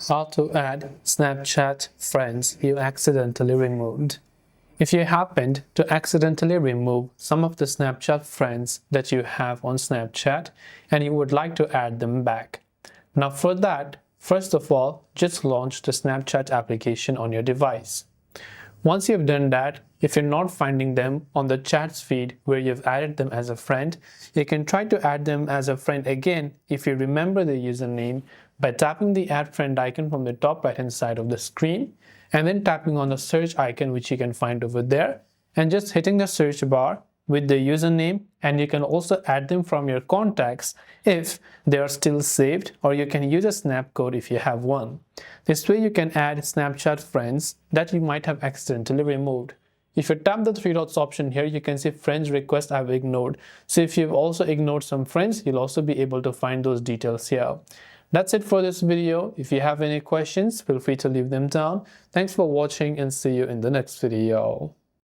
How to add Snapchat friends you accidentally removed. If you happened to accidentally remove some of the Snapchat friends that you have on Snapchat and you would like to add them back. Now for that, first of all, just launch the Snapchat application on your device. Once you've done that, if you're not finding them on the chats feed where you've added them as a friend, you can try to add them as a friend again if you remember the username by tapping the add friend icon from the top right hand side of the screen and then tapping on the search icon which you can find over there and just hitting the search bar with the username, and you can also add them from your contacts if they are still saved, or you can use a snap code if you have one. This way you can add Snapchat friends that you might have accidentally removed. If you tap the three dots option here, you can see friends request I've ignored. So if you've also ignored some friends, you'll also be able to find those details here. That's it for this video. If you have any questions, feel free to leave them down. Thanks for watching and see you in the next video.